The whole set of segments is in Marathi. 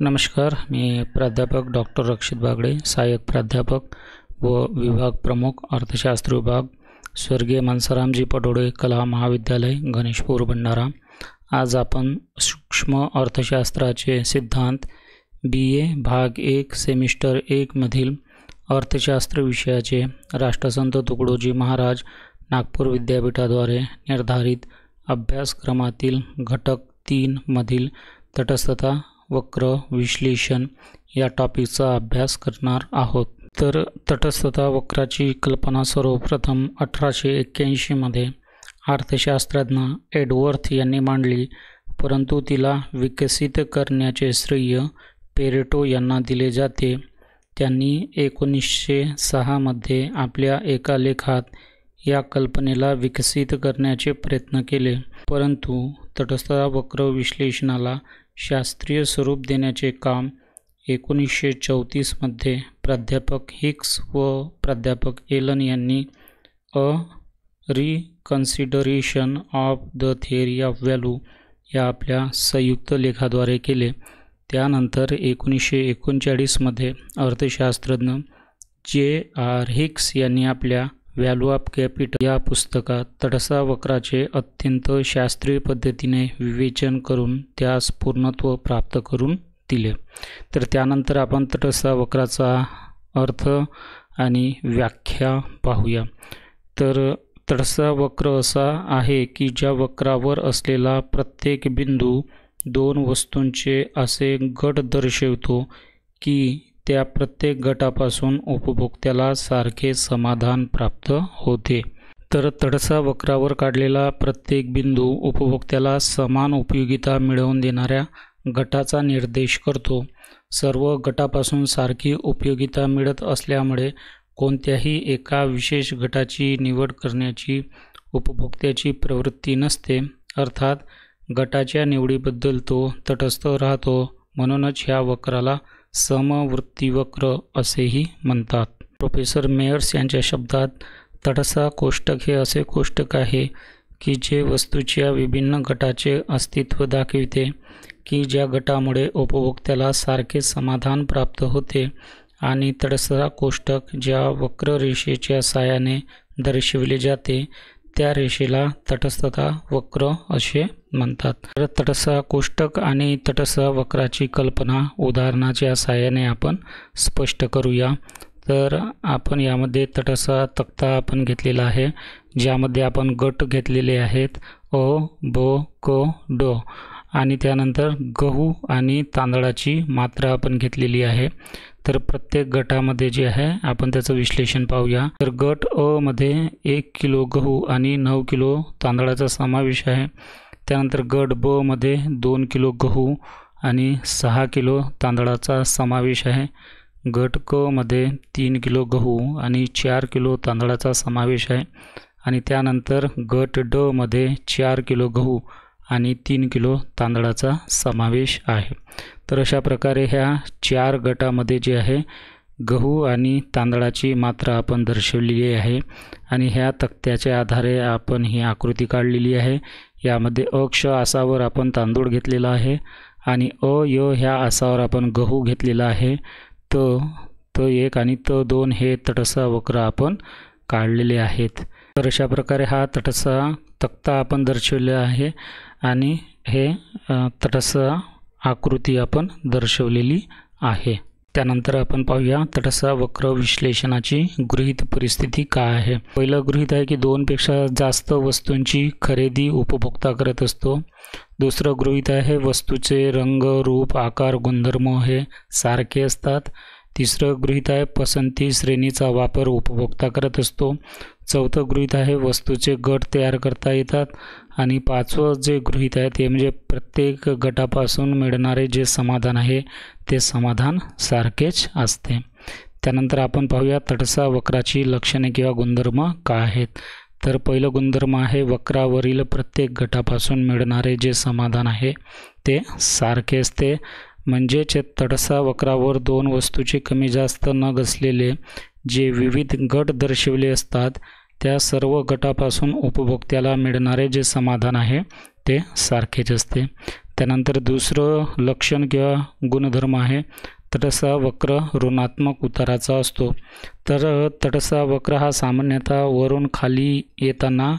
नमस्कार, मी प्राध्यापक डॉक्टर रक्षित बागडे, सहाय्यक प्राध्यापक व विभाग प्रमुख अर्थशास्त्र विभाग, स्वर्गीय मनसारामजी पटोळे कला महाविद्यालय, गणेशपूर, भंडारा। आज आपण सूक्ष्म अर्थशास्त्राचे सिद्धांत BA भाग 1 सेमिस्टर 1 मधील अर्थशास्त्र विषयाचे राष्ट्रसंत तुकडोजी महाराज नागपूर विद्यापीठाद्वारे निर्धारित अभ्यासक्रमातील घटक 3 मधील तटस्थता वक्र विश्लेषण या टॉपिकचा अभ्यास करणार आहोत। तर तटस्थता वक्राची कल्पना सर्वप्रथम 1881 मध्ये अर्थशास्त्रज्ञ एडवर्थ यांनी मांडली, परंतु तिला विकसित करण्याचे श्रेय पेरेटो यांना दिले जाते। त्यांनी 1906 मध्ये आपल्या एका लेखात या कल्पनेला विकसित करण्याचे प्रयत्न केले, परंतु तटस्थता वक्र विश्लेषणाला शास्त्रीय स्वरूप देण्याचे काम 1934 मध्ये प्राध्यापक हिक्स व प्राध्यापक एलन यांनी a reconsideration of the theory of value या आपल्या संयुक्त लेखाद्वारे केले। त्यानंतर 1939 मध्ये अर्थशास्त्रज्ञ J.R. हिक्स यांनी आपल्या व्हॅल्यू ऑफ कॅपिटल या पुस्तकात तटस्थता वक्राचे अत्यंत शास्त्रीय पद्धतीने विवेचन करून त्यास पूर्णत्व प्राप्त करून दिले। तर त्यानंतर आपण तटस्थता वक्राचा अर्थ आणि व्याख्या पाहूया। तर तटस्थता वक्र असा आहे की ज्या वक्रावर असलेला प्रत्येक बिंदू दोन वस्तूंचे असे गट दर्शवितो की त्या प्रत्येक गटापासून उपभोक्त्याला सारखे समाधान प्राप्त होते। तर तटस्थता वक्रावर काढलेला प्रत्येक बिंदू उपभोक्त्याला समान उपयोगिता मिळवून देणाऱ्या गटाचा निर्देश करतो। सर्व गटापासून सारखी उपयोगिता मिळत असल्यामुळे कोणत्याही एका विशेष गटाची निवड करण्याची उपभोक्त्याची प्रवृत्ती नसते, अर्थात गटाच्या निवडीबद्दल तो तटस्थ राहतो। म्हणूनच ह्या वक्राला समवृत्ती वक्र असेही म्हणतात। प्रोफेसर मेयर्स यांच्या शब्दात तटस्थता कोष्टक हे असे कोष्टक आहे की जे वस्तूच्या विभिन्न गटाचे अस्तित्व दाखविते की ज्या गटामुळे उपभोक्त्याला सारखे समाधान प्राप्त होते, आणि तटस्थता कोष्टक ज्या वक्र रेषेच्या साहाय्याने दर्शविले जाते त्या रेषेला तटस्थता वक्र असे म्हणतात। तर तटस्थता कोष्टक आणि तटस्थता वक्राची कल्पना उदाहरणाच्या साहाय्याने आपण स्पष्ट करूया। तर आपण यामध्ये तटस्थता तक्ता आपण घेतलेला आहे, ज्यामध्ये आपण गट घेतलेले आहेत अ, ब, क, ड, आणि त्यानंतर गहू आणि तांदळाची मात्रा आपण घेतलेली आहे। तर प्रत्येक गटामध्ये जे आहे आपण त्याचं विश्लेषण पाहूया। तर गट अ मध्ये 1 किलो गहू आणि 9 किलो तांदळाचा समावेश आहे। त्यानंतर गट ब मध्ये 2 किलो गहू आणि 6 किलो तांदळाचा समावेश आहे। गट क मध्ये 3 किलो गहू आणि 4 किलो तांदळाचा समावेश आहे। आणि त्यानंतर गट ड मध्ये 4 किलो गहू आणि 3 किलो तांदळाचा समावेश आहे। तर अशा प्रकारे ह्या 4 गटामध्ये जे आहे गहू आणि तांदळाची मात्रा आपण दर्शवलेली आहे, आणि ह्या तक्त्याच्या आधारे आपण ही आकृती काढलेली आहे। यामध्ये अक्ष आसावर आपण तांदूळ घेतलेला आहे आणि य ह्या आसावर आपण गहू घेतलेला आहे। त 1 आणि त 2 हे तटस्थता वक्र आपण काढलेले आहेत। तर अशा प्रकारे हा तटस्थता तक्ता आपण दर्शवलेला आहे आणि हे तटस्थता आकृती आपण दर्शवलेली आहे। त्यानंतर आपण पाहूया तटस्थता वक्र विश्लेषणाची गृहीत परिस्थिती काय आहे। पहिलं गृहीत आहे की 2 पेक्षा जास्त वस्तूंची खरेदी उपभोक्ता करत असतो। दुसरं गृहीत आहे वस्तूचे रंग, रूप, आकार, गुणधर्म हे सारखे असतात। तिसरं गृहीत आहे पसंती श्रेणीचा वापर उपभोक्ता करत असतो। चौथं गृहीत आहे वस्तूचे गट तयार करता येतात। आणि 5वं जे गृहीत आहे ते म्हणजे प्रत्येक गटापासून मिळणारे जे समाधान आहे ते समाधान सारखेच असते। त्यानंतर आपण पाहूया तटस्थता वक्राची लक्षणे किंवा गुणधर्म काय आहेत। तर पहिलं गुणधर्म आहे वक्रावरील प्रत्येक गटापासून मिळणारे जे समाधान आहे ते सारखे असते। म्हणजेच तटस्थता वक्रावर 2 वस्तूचे कमी जास्त नग असलेले जे विविध गट दर्शविले असतात त्या सर्व गटापासून उपभोक्त्याला मिळणारे जे समाधान आहे ते सारखेच असते। त्यानंतर दुसरं लक्षण किंवा गुणधर्म आहे तटस्थ वक्र ऋणात्मक उताराचा असतो। तर तटस्थ वक्र हा सामान्यतः वरून खाली येताना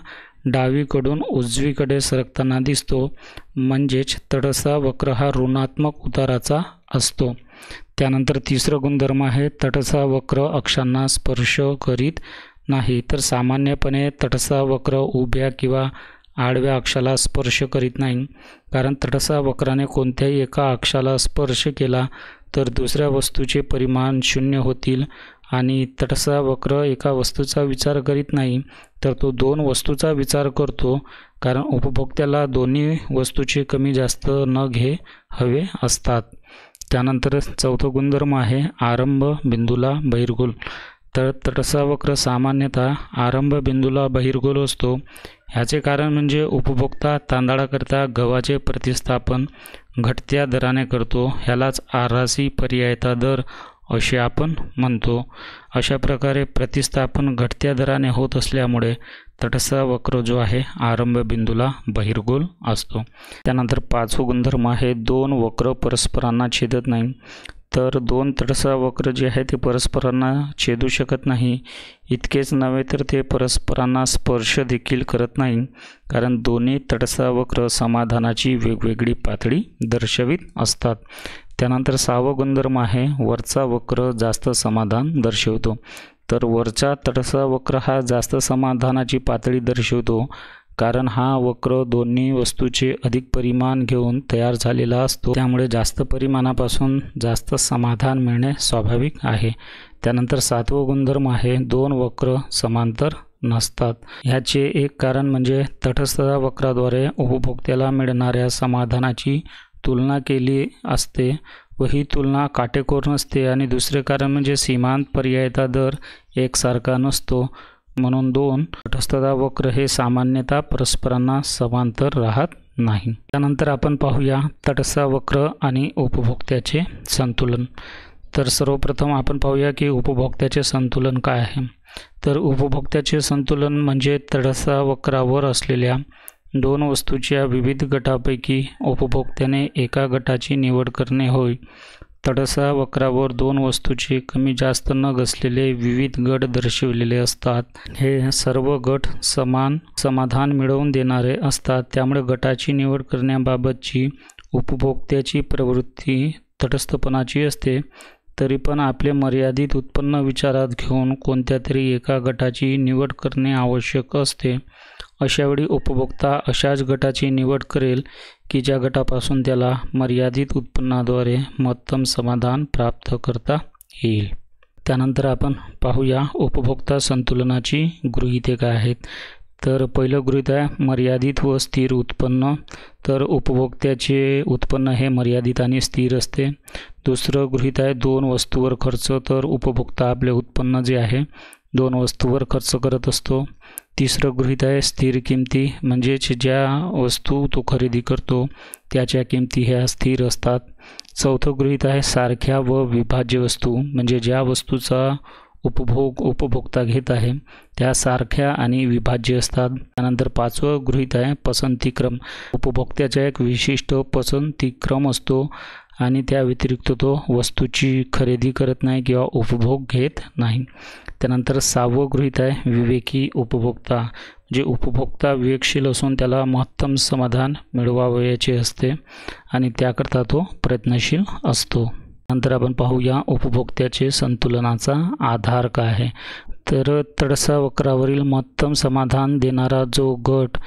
डावीकडून उजवीकडे सरकताना दिसतो, म्हणजेच तटस्थ वक्र हा ऋणात्मक उताराचा असतो। त्यानंतर तिसरं गुणधर्म आहे तटस्थ वक्र अक्षांना स्पर्श करीत नाही। तर सामान्यपणे तटस्थ वक्र उभ्या किंवा आडव्या अक्षाला स्पर्श करीत नाही, कारण तटस्थ वक्राने कोणत्याही एका अक्षाला स्पर्श केला तर दुसऱ्या वस्तूचे परिमाण 0 होतील आणि तटस्थ वक्र एका वस्तूचा विचार करीत नाही तर तो 2 वस्तूचा विचार करतो, कारण उपभोक्त्याला दोन्ही वस्तूचे कमी जास्त न हवे असतात। त्यानंतर चौथं गुणधर्म आहे आरंभ बिंदूला बहिर्गोल। तर तटस्थ वक्र सामान्यतः आरंभ बिंदूला बहिर्गोल असतो। ह्याचे कारण म्हणजे उपभोक्ता तांदळाकरता गव्हाचे प्रतिस्थापन घटत्या दराने करतो, ह्यालाच आरासी पर्यायता दर असे आपण म्हणतो। अशा प्रकारे प्रतिस्थापन घटत्या दराने होत असल्यामुळे तटस्थ वक्र जो आहे आरंभ बिंदूला बहिर्गोल असतो। त्यानंतर पाचवा गुणधर्म आहे 2 वक्र परस्परांना छेदत नाही। तर 2 तटस्थ वक्र जे आहे ते परस्परांना छेदू शकत नाही। इतकेच नव्हे तर ते परस्परांना स्पर्श देखील करत नाही, कारण दोन्ही तटस्थ वक्र समाधानाची वेगवेगळी पातळी दर्शवित असतात। त्यानंतर 6वा गुणधर्म आहे वरचा वक्र जास्त समाधान दर्शवतो। तर वरचा तटस्थ वक्र हा जास्त समाधानाची पातळी दर्शवतो, कारण हा वक्र दोन्ही वस्तूचे अधिक परिमाण घेऊन तयार झालेला असतो, त्यामुळे जास्त परिमाणापासून जास्त समाधान मिळणे स्वाभाविक आहे। त्यानंतर 7वा गुणधर्म आहे 2 वक्र समांतर नसतात। ह्याचे एक कारण म्हणजे तटस्थ वक्राद्वारे उपभोक्त्याला मिळणाऱ्या समाधानाची तुलना केली असते व ही तुलना काटेकोर नसते, आणि दुसरे कारण म्हणजे सीमांत पर्यायता दर एकसारखा नसतो, म्हणून 2 तटस्थ वक्र हे सामान्यतः परस्परांना समांतर राहत नाही। त्यानंतर आपण पाहूया तटस्थ वक्र आणि उपभोक्त्याचे संतुलन। तर सर्वप्रथम आपण पाहूया की उपभोक्त्याचे संतुलन काय आहे। तर उपभोक्त्याचे संतुलन म्हणजे तटस्थ वक्रावर असलेल्या 2 वस्तूच्या विविध गटापैकी उपभोक्त्याने एका गटाची निवड करणे होय। तटस्थ वक्रावर 2 वस्तूचे कमी जास्त न असलेले विविध गट दर्शविलेले असतात। हे सर्व गट समान समाधान मिळवून देणारे असतात, त्यामुळे गटाची निवड करण्याबाबतची उपभोक्त्याची प्रवृत्ती तटस्थपणाची असते। तरी पण आपले मर्यादित उत्पन्न विचारात घेऊन कोणत्या तरी एका गटाची निवड करणे आवश्यक असते। अशावेळी उपभोक्ता अशाच गटाची निवड करेल की ज्या गटापासून त्याला मर्यादित उत्पन्नाद्वारे महत्तम समाधान प्राप्त करता येईल। त्यानंतर आपण पाहूया उपभोक्ता संतुलनाची गृहीते काय आहेत। तर पहिलं गृहीत आहे मर्यादित व स्थिर उत्पन्न। तर उपभोक्त्याचे उत्पन्न हे मर्यादित आणि स्थिर असते। दुसरं गृहीत आहे 2 वस्तूवर खर्च। तर उपभोक्ता आपले उत्पन्न जे आहे 2 वस्तूवर खर्च करत असतो। तिसरं गृहीत आहे स्थिर किमती, म्हणजेच ज्या वस्तू तो खरेदी करतो त्याच्या किमती ह्या स्थिर असतात। चौथं गृहीत आहे सारख्या व विभाज्य वस्तू, म्हणजे ज्या वस्तूचा उपभोग उपभोक्ता घेत आहे त्या सारख्या आणि विभाज्य असतात। त्यानंतर 5वं गृहीत आहे पसंतीक्रम। उपभोक्त्याचा एक विशिष्ट पसंतीक्रम असतो आणि त्या व्यतिरिक्त तो वस्तूची खरेदी करत नाही किंवा उपभोग घेत नाही। त्यानंतर 6वं गृहीत आहे विवेकी उपभोक्ता, जे उपभोक्ता विवेकशील असून त्याला महत्तम समाधान मिळवावयाचे असते आणि त्याकरता तो प्रयत्नशील असतो। नंतर आपण पाहूया उपभोक्त्याचे संतुलनाचा आधार काय आहे। तर तटस्थ वक्रावरील महत्तम समाधान देणारा जो गट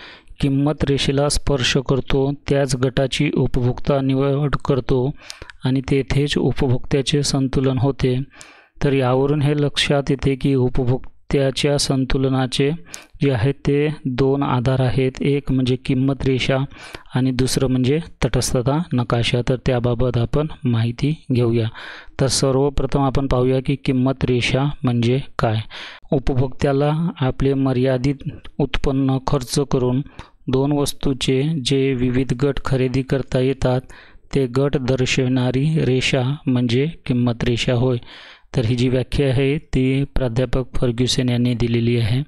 किंमत रेषेला स्पर्श करतो त्याच गटाची उपभोक्ता निवड करतो आणि तेथेच उपभोक्त्याचे संतुलन होते। तर यावरून हे लक्षात येते की उपभोक्त्याच्या संतुलनाचे जे आहेत ते 2 आधार आहेत, एक म्हणजे किंमत रेषा आणि दुसरं म्हणजे तटस्थता नकाशा। तर त्याबाबत आपण माहिती घेऊया। तर सर्वप्रथम आपण पाहूया की किंमत रेषा म्हणजे काय। उपभोक्त्याला आपले मर्यादित उत्पन्न खर्च करून 2 वस्तूचे जे विविध गट खरेदी करता येतात ते गट दर्शविणारी रेषा म्हणजे किंमत रेषा होय। तर ही जी व्याख्या आहे ती प्राध्यापक फर्ग्युसन यांनी दिलेली आहे.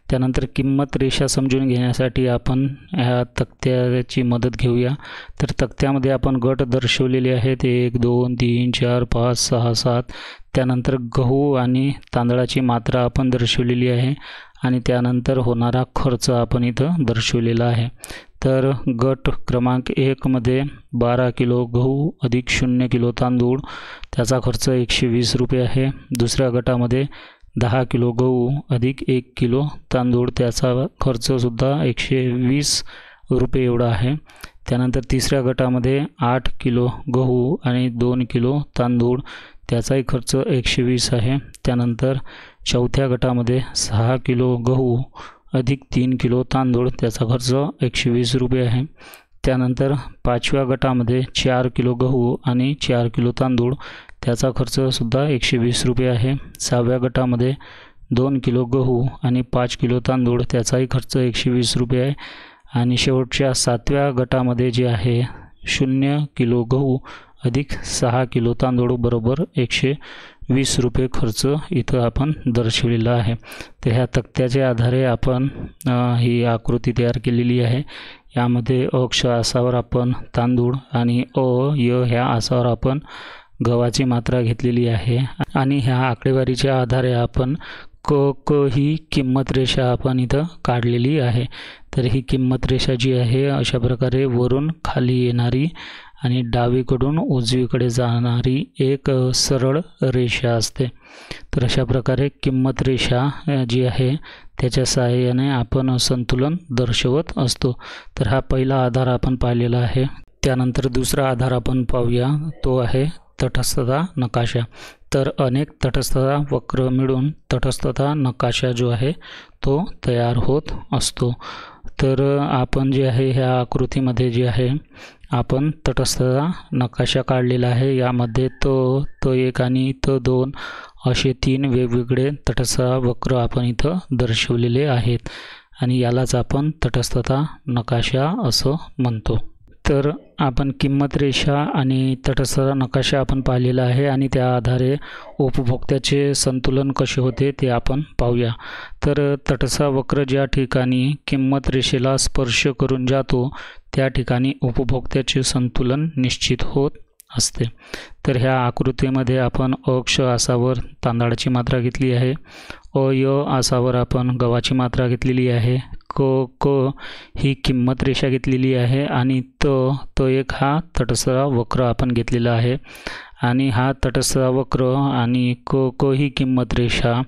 त्यानंतर किंमत रेषा समजून घेण्यासाठी आपण ह्या तक्त्याची मदत घेऊया. तर तक्त्यामध्ये आपण गट दर्शवलेले आहेत 1 2 3 4 5 6 7. त्यानंतर गहू आणि तांदळाची मात्रा आपण दर्शवलेली आहे आणि त्यानंतर होणारा खर्च आपण इथं दर्शवलेला आहे. तर गट क्रमांक 1 मध्ये 12 किलो गहू अधिक 0 किलो तांदूळ, त्याचा खर्च 120 रुपये आहे. दुसऱ्या गटामध्ये 10 किलो गहू अधिक 1 किलो तांदूळ, त्याचा खर्चसुद्धा 120 रुपये एवढा आहे. त्यानंतर तिसऱ्या गटामध्ये 8 किलो गहू आणि 2 किलो तांदूळ, त्याचाही खर्च 120 आहे. त्यानंतर चौथ्या गटामध्ये 6 किलो गहू अधिक 3 किलो तांदूळ, त्याचा खर्च 120 रुपये आहे. त्यानंतर पाचव्या गटामध्ये 4 किलो गहू आणि 4 किलो तांदूळ, त्याचा खर्चसुद्धा 120 रुपये आहे. सहाव्या गटामध्ये 2 किलो गहू आणि 5 किलो तांदूळ, त्याचाही खर्च 120 रुपये आहे. आणि शेवटच्या 7व्या गटामध्ये जे आहे 0 किलो गहू अधिक 6 किलो तांदूळ बरोबर 120 रुपये खर्च इथं आपण दर्शवलेला आहे. तर ह्या तक्त्याच्या आधारे आपण ही आकृती तयार केलेली आहे. यामध्ये अक्ष आसावर आपण तांदूळ आणि य ह्या आसावर आपण गव्हाची मात्रा घेतलेली आहे आणि ह्या आकडेवारीच्या आधारे आपण क ही किंमत रेषा आपण इथं काढलेली आहे. तर ही किंमत रेषा जी आहे अशा प्रकारे वरून खाली येणारी आणि डावीकडून उजवीकडे जाणारी एक सरळ रेषा असते. तर अशा प्रकारे किंमत रेषा जी आहे त्याच्या सहाय्याने आपण संतुलन दर्शवत असतो. तर हा पहिला आधार आपण पाहिलेला आहे. त्यानंतर दुसरा आधार आपण पाहूया, तो आहे तटस्थता नकाशा. तर अनेक तटस्थता वक्र मिळून तटस्थता नकाशा जो आहे तो तयार होत असतो. तर आपण जे आहे ह्या आकृतीमध्ये जे आहे आपण तटस्थता नकाशा काढलेला आहे. यामध्ये तो 1 आणि तो 2 असे 3 वेगवेगळे तटस्थता वक्र आपण इथं दर्शवलेले आहेत आणि यालाच आपण तटस्थता नकाशा असं म्हणतो. तर आपण किंमत रेषा आणि तटस्थता नकाशा आपण पाहिलेला आहे आणि त्या आधारे उपभोक्त्याचे संतुलन कसे होते ते आपण पाहूया. तर तटस्थता वक्र ज्या ठिकाणी किंमत रेषेला स्पर्श करून जातो त्या ठिकाणी उपभोक्त्याचे संतुलन निश्चित होत असते. तर ह्या आकृतीमध्ये आपण अक्ष आसावर तांदळाची मात्रा घेतली आहे, य आसावर आपण गव्हाची मात्रा घेतलेली आहे, क ही किंमत रेषा घेतलेली आहे आणि त 1 हा तटस्थता वक्र आपण घेतलेला आहे आणि हा तटस्थता वक्र आणि क ही किंमत रेषा.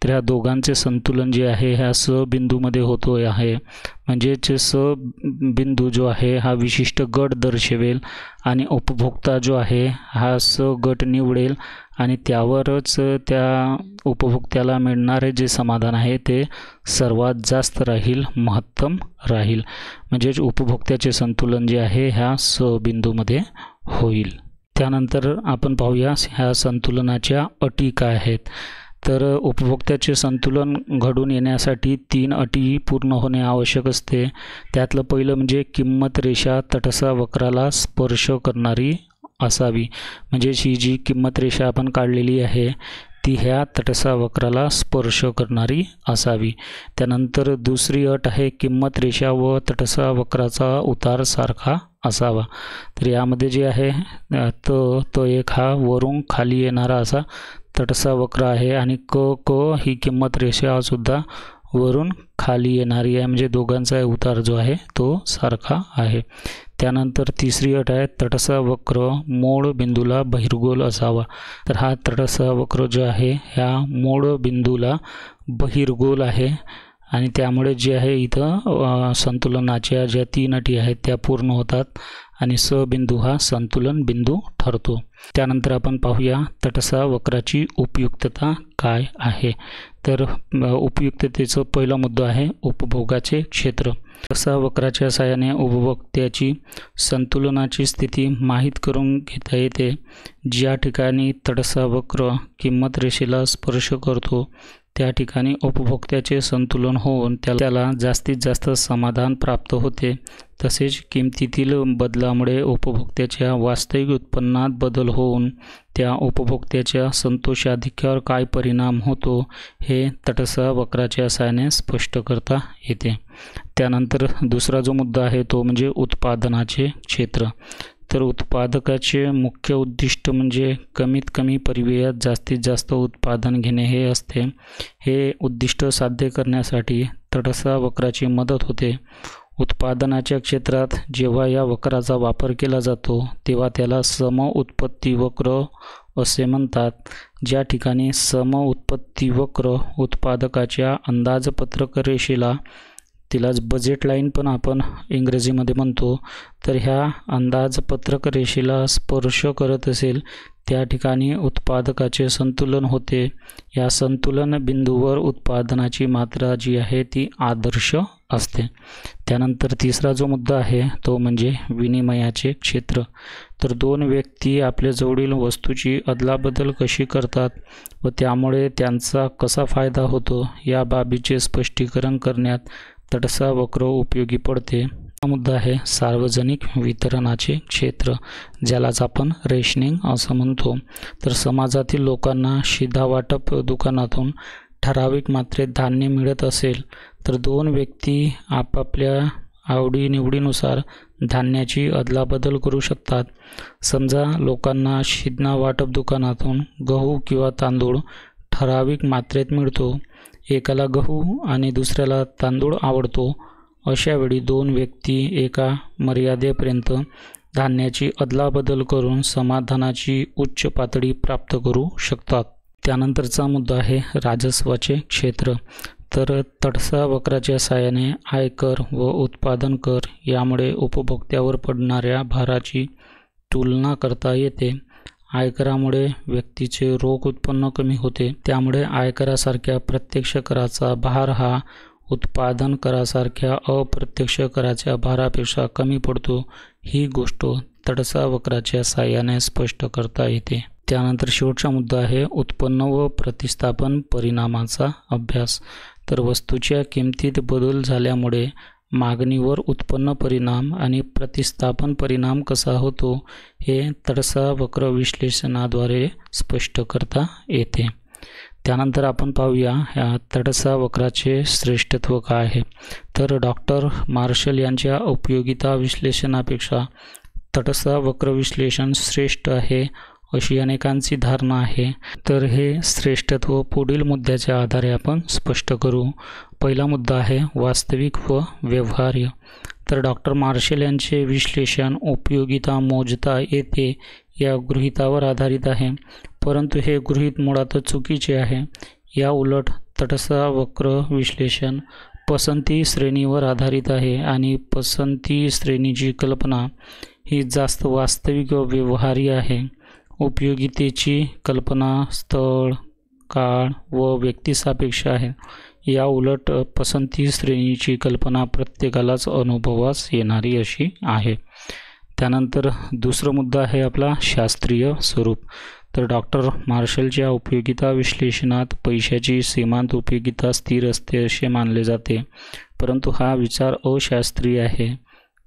तर ह्या दोघांचे संतुलन जे आहे ह्या स बिंदूमध्ये होतो आहे. म्हणजेच स बिंदू जो आहे हा विशिष्ट गट दर्शवेल आणि उपभोक्ता जो आहे हा स गट निवडेल आणि त्यावरच त्या उपभोक्त्याला मिळणारे जे समाधान आहे ते सर्वात जास्त राहील, महत्तम राहील. म्हणजेच उपभोक्त्याचे संतुलन जे आहे ह्या स बिंदूमध्ये होईल. त्यानंतर आपण पाहूया ह्या संतुलनाच्या अटी काय आहेत. तर उपभोक्त्याचे संतुलन घडून येण्यासाठी 3 अटी पूर्ण होणे आवश्यक असते. त्यातलं पहिलं म्हणजे किंमत रेषा तटस्थता वक्राला स्पर्श करणारी असावी. म्हणजे ही जी किंमत रेषा आपण काढलेली आहे ती ह्या तटस्थता वक्राला स्पर्श करणारी असावी. त्यानंतर दुसरी अट आहे किंमत रेषा व तटस्थता वक्राचा उतार सारखा असावा. तर यामध्ये जे आहे तो 1 हा वरून खाली येणारा असा तटस्थता वक्र आहे आणि क ही किंमत रेषा सुद्धा वरून खाली येणारी आहे. म्हणजे दोघांचा उतार जो आहे तो सारखा आहे. त्यानंतर तिसरी अट आहे तटस्थता वक्र मूळ बिंदूला बहिर्गोल असावा. तर हा तटस्थता वक्र जो आहे ह्या मूळ बिंदूला बहिर्गोल आहे आणि त्यामुळे जे आहे इथं संतुलनाच्या ज्या 3 अटी आहेत त्या पूर्ण होतात आणि स बिंदू हा संतुलन बिंदू ठरतो. त्यानंतर आपण पाहूया तटस्थता वक्राची उपयुक्तता काय आहे. तर उपयुक्ततेचा पहिला मुद्दा आहे उपभोगाचे क्षेत्र. तटस्थता वक्राच्या साहाय्याने उपभोक्त्याची संतुलनाची स्थिती माहीत करून घेता येते. ज्या ठिकाणी तटस्थता वक्र किंमत रेषेला स्पर्श करतो त्या ठिकाणी उपभोक्त्याचे संतुलन होऊन त्याला जास्तीत जास्त समाधान प्राप्त होते. तसेच किमतीतील बदलामुळे उपभोक्त्याच्या वास्तविक उत्पन्नात बदल होऊन त्या उपभोक्त्याच्या संतोषाधिक्यावर काय परिणाम होतो हे तटस्थ वक्राच्या सहाय्याने स्पष्ट करता येते. त्यानंतर दुसरा जो मुद्दा आहे तो म्हणजे उत्पादनाचे क्षेत्र. तर उत्पादकाचे मुख्य उद्दिष्ट म्हणजे कमीत कमी परिव्ययात जास्तीत जास्त उत्पादन घेणे हे असते. हे उद्दिष्ट साध्य करण्यासाठी तटस्थ वक्राची मदत होते. उत्पादनाच्या क्षेत्रात जेव्हा या वक्राचा वापर केला जातो तेव्हा त्याला सम उत्पत्ती वक्र असे म्हणतात. ज्या ठिकाणी सम उत्पत्ती वक्र उत्पादकाच्या अंदाजपत्रक रेषेला, तिलाच बजेट लाईन पण आपण इंग्रजीमध्ये म्हणतो, तर ह्या अंदाजपत्रक रेषेला स्पर्श करत असेल त्या ठिकाणी उत्पादकाचे संतुलन होते. या संतुलन बिंदूवर उत्पादनाची मात्रा जी आहे ती आदर्श असते. त्यानंतर तिसरा जो मुद्दा आहे तो म्हणजे विनिमयाचे क्षेत्र. तर दोन व्यक्ती आपल्या जवळील वस्तूची अदलाबदल कशी करतात व त्यामुळे त्यांचा कसा फायदा होतो या बाबीचे स्पष्टीकरण करण्यात तटस्थ वक्र उपयोगी पडते. हा मुद्दा आहे सार्वजनिक वितरणाचे क्षेत्र, ज्यालाच आपण रेशनिंग असं म्हणतो. तर समाजातील लोकांना शिधा वाटप दुकानातून ठराविक मात्रेत धान्य मिळत असेल तर दोन व्यक्ती आपापल्या आवडीनिवडीनुसार धान्याची अदलाबदल करू शकतात. समजा लोकांना शिधा वाटप दुकानातून गहू किंवा तांदूळ ठराविक मात्रेत मिळतो. एकाला गहू आणि दुसऱ्याला तांदूळ आवडतो. अशा वेळी दोन व्यक्ती एका मर्यादेपर्यंत धान्याची अदलाबदल करून समाधानाची उच्च पातळी प्राप्त करू शकतात. त्यानंतरचा मुद्दा आहे राजस्वाचे क्षेत्र. तर तटस्थ वक्राच्या साहाय्याने आयकर व उत्पादन कर यामुळे उपभोक्त्यावर पडणाऱ्या भाराची तुलना करता येते. आयकरामुळे व्यक्तीचे रोख उत्पन्न कमी होते, त्यामुळे आयकरासारख्या प्रत्यक्ष कराचा भार हा उत्पादन करासारख्या अप्रत्यक्ष कराच्या भारापेक्षा कमी पडतो. ही गोष्ट तटस्थ वक्राच्या साहाय्याने स्पष्ट करता येते. त्यानंतर शेवटचा मुद्दा आहे उत्पन्न व प्रतिस्थापन परिणामाचा अभ्यास. तर वस्तूच्या किमतीत बदल झाल्यामुळे मागणीवर उत्पन्न परिणाम आणि प्रतिस्थापन परिणाम कसा होतो हे तटस्थ वक्र विश्लेषणाद्वारे स्पष्ट करता येते. त्यानंतर आपण पाहूया ह्या तटस्थ वक्राचे श्रेष्ठत्व काय आहे. तर डॉक्टर मार्शल यांच्या उपयोगिता विश्लेषणापेक्षा तटस्थ वक्र विश्लेषण श्रेष्ठ आहे अशी अनेकांची धारणा आहे. तर हे श्रेष्ठत्व पुढील मुद्द्याच्या आधारे आपण स्पष्ट करू. पहिला मुद्दा आहे वास्तविक व व्यवहार्य. तर डॉक्टर मार्शल यांचे विश्लेषण उपयोगिता मोजता येते या गृहीतावर आधारित आहे, परंतु हे गृहीत मुळातच चुकीचे आहे. या उलट तटस्थ वक्र विश्लेषण पसंती श्रेणीवर आधारित आहे आणि पसंती श्रेणीची कल्पना ही जास्त वास्तविक व व्यवहार्य आहे. उपयोगितेची कल्पना स्थळ, काळ व व्यक्तिसापेक्ष आहे. या उलट पसंती श्रेणीची कल्पना प्रत्येकालाच अनुभवास येणारी अशी आहे. त्यानंतर दुसरा मुद्दा आहे आपला शास्त्रीय स्वरूप. तर डॉक्टर मार्शलच्या उपयोगिता विश्लेषणात पैशाची सीमांत उपयोगिता स्थिर असते असे मानले जाते, परंतु हा विचार अशास्त्रीय आहे.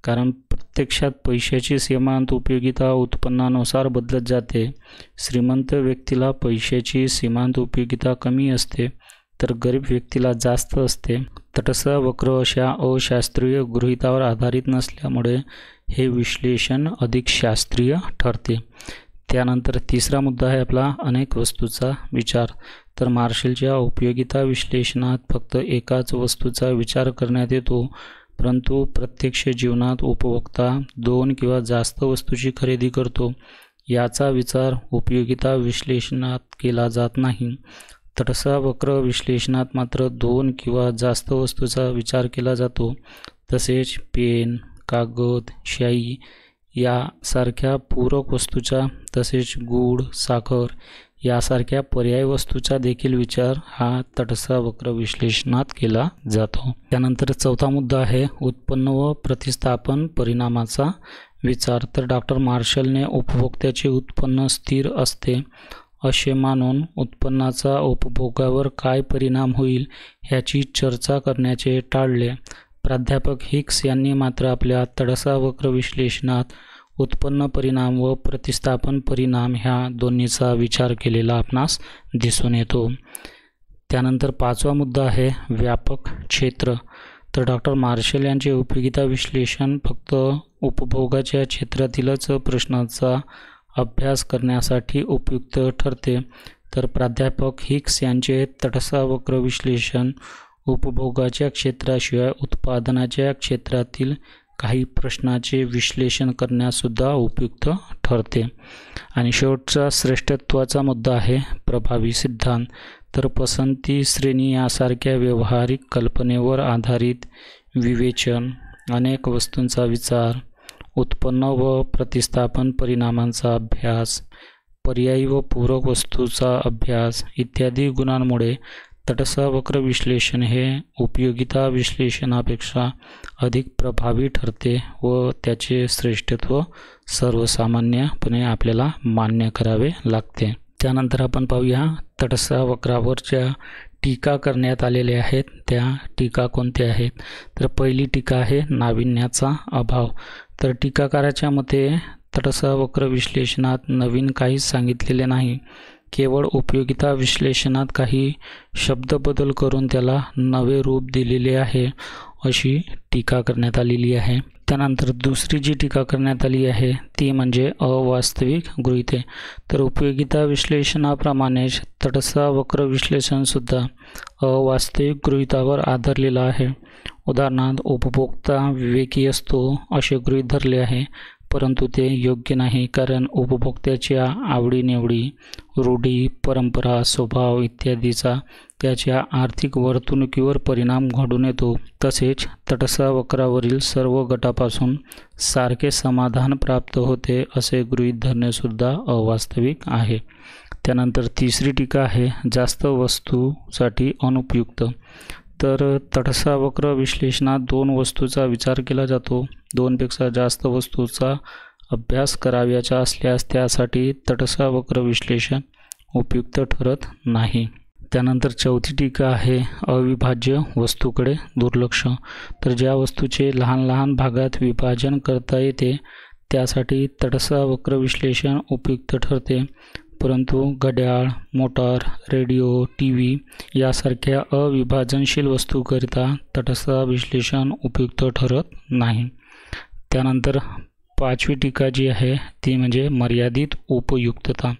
कारण प्रत्यक्षात पैशाची सीमांत उपयोगिता उत्पन्नानुसार बदलत जाते. श्रीमंत व्यक्तीला पैशाची सीमांत उपयोगिता कमी असते तर गरीब व्यक्तीला जास्त असते. तटस्थ वक्र अशा अशास्त्रीय गृहीतावर आधारित नसल्यामुळे हे विश्लेषण अधिक शास्त्रीय ठरते. त्यानंतर तिसरा मुद्दा आहे आपला अनेक वस्तूचा विचार. तर मार्शलच्या उपयोगिता विश्लेषणात फक्त एकाच वस्तूचा विचार करण्यात येतो, परंतु प्रत्यक्ष जीवनात उपभोक्ता दोन किंवा जास्त वस्तूची खरेदी करतो. याचा विचार उपयोगिता विश्लेषणात केला जात नाही. तटस्थ वक्र विश्लेषणात मात्र दोन किंवा जास्त वस्तूचा विचार केला जातो. तसेच पेन, कागद, शाई यासारख्या पूरक वस्तूचा, तसेच गूळ, साखर यासारख्या पर्याय वस्तूचा देखील विचार हा तटस्थ वक्र विश्लेषणात केला जातो. त्यानंतर चौथा मुद्दा आहे उत्पन्न व प्रतिस्थापन परिणामाचा विचार. तर डॉक्टर मार्शलने उपभोक्त्याचे उत्पन्न स्थिर असते असे मानून उत्पन्नाचा उपभोगावर काय परिणाम होईल ह्याची चर्चा करण्याचे टाळले. प्राध्यापक हिक्स यांनी मात्र आपल्या तडसा वक्र विश्लेषणात उत्पन्न परिणाम व प्रतिस्थापन परिणाम ह्या दोन्हीचा विचार केलेला आपणास दिसून येतो. त्यानंतर 5वा मुद्दा आहे व्यापक क्षेत्र. तर डॉक्टर मार्शल यांचे उपयोगिता विश्लेषण फक्त उपभोगाच्या क्षेत्रातीलच प्रश्नांचा अभ्यास करण्यासाठी उपयुक्त ठरते. तर प्राध्यापक हिक्स यांचे तडसा वक्र विश्लेषण उपभोगाच्या क्षेत्राशिवाय उत्पादनाच्या क्षेत्रातील काही प्रश्नाचे विश्लेषण करण्यासुद्धा उपयुक्त ठरते. आणि शेवटचा श्रेष्ठत्वाचा मुद्दा आहे प्रभावी सिद्धांत. तर पसंती श्रेणी यासारख्या व्यावहारिक कल्पनेवर आधारित विवेचन, अनेक वस्तूंचा विचार, उत्पन्न व प्रतिस्थापन परिणामांचा अभ्यास, पर्यायी व पूरक वस्तूचा अभ्यास इत्यादी गुणांमुळे तडसा वक्र विश्लेषण हे उपयोगिता विश्लेषणापेक्षा अधिक प्रभावी ठरते व त्याचे श्रेष्ठत्व सर्वसामान्यपणे आपल्याला मान्य करावे लागते. त्यानंतर आपण पाहूया तडसा वक्रावर ज्या टीका करण्यात आलेल्या आहेत त्या टीका कोणत्या आहेत. तर पहिली टीका आहे नाविन्याचा अभाव. तर टीकाकाराच्या मते तडसा वक्र विश्लेषणात नवीन काहीच सांगितलेले नाही, केवळ उपयोगिता विश्लेषणात काही शब्दबदल करून त्याला नवे रूप दिलेले आहे अशी टीका करण्यात आलेली आहे. त्यानंतर दुसरी जी टीका करण्यात आली आहे ती म्हणजे अवास्तविक गृहीते. तर उपयोगिता विश्लेषणाप्रमाणेच तडसा वक्र विश्लेषणसुद्धा अवास्तविक गृहीतावर आधारलेलं आहे. उदाहरणार्थ उपभोक्ता विवेकी असतो असे गृहीत धरले आहे, परंतु ते योग्य नाही, कारण उपभोक्त्याच्या आवडीनिवडी, रूढी, परंपरा, स्वभाव इत्यादीचा त्याच्या आर्थिक वर्तणुकीवर परिणाम घडून येतो. तसेच तडसा वक्रावरील सर्व गटापासून सारखे समाधान प्राप्त होते असे गृहीत धरणेसुद्धा अवास्तविक आहे. त्यानंतर तिसरी टीका आहे जास्त वस्तूसाठी अनुपयुक्त. तर तडसा वक्र विश्लेषणात 2 वस्तूचा विचार केला जातो. 2पेक्षा जास्त वस्तूचा अभ्यास करावयाचा असल्यास त्यासाठी तडसा वक्र विश्लेषण उपयुक्त ठरत नाही. त्यानंतर चौथी टीका आहे अविभाज्य वस्तूकडे दुर्लक्ष. तर ज्या वस्तूचे लहान लहान भागात विभाजन करता येते त्यासाठी तडसा वक्र विश्लेषण उपयुक्त ठरते, परंतु घड्याळ, मोटार, रेडिओ, टीव्ही यासारख्या अविभाजनशील वस्तूकरिता तटस्थ विश्लेषण उपयुक्त ठरत नाही. त्यानंतर 5वी टीका जी आहे ती म्हणजे मर्यादित उपयुक्तता.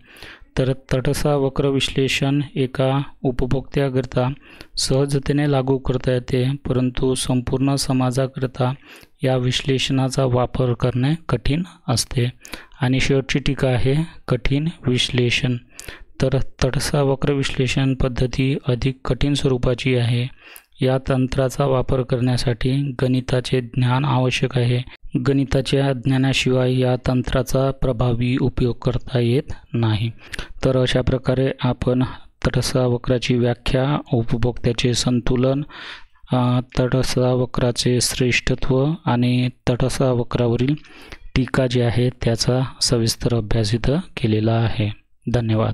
तर तटस्थ वक्र विश्लेषण एका उपभोक्त्याकरिता सहजतेने लागू करता येते, परंतु संपूर्ण समाजाकरिता या विश्लेषणाचा वापर करणे कठीण असते. आणि शेवटची टीका आहे कठीण विश्लेषण. तर तटस्थ वक्र विश्लेषण पद्धती अधिक कठीण स्वरूपाची आहे. या तंत्राचा वापर करण्यासाठी गणिताचे ज्ञान आवश्यक आहे. गणिताच्या ज्ञानाशिवाय या तंत्राचा प्रभावी उपयोग करता येत नाही. तर अशा प्रकारे आपण तटस्थ वक्राची व्याख्या, उपभोक्त्याचे संतुलन, तटस्थ वक्राचे श्रेष्ठत्व आणि तटस्थ वक्रावरील टीका जी आहे त्याचा सविस्तर अभ्यास इथं केलेला आहे. धन्यवाद.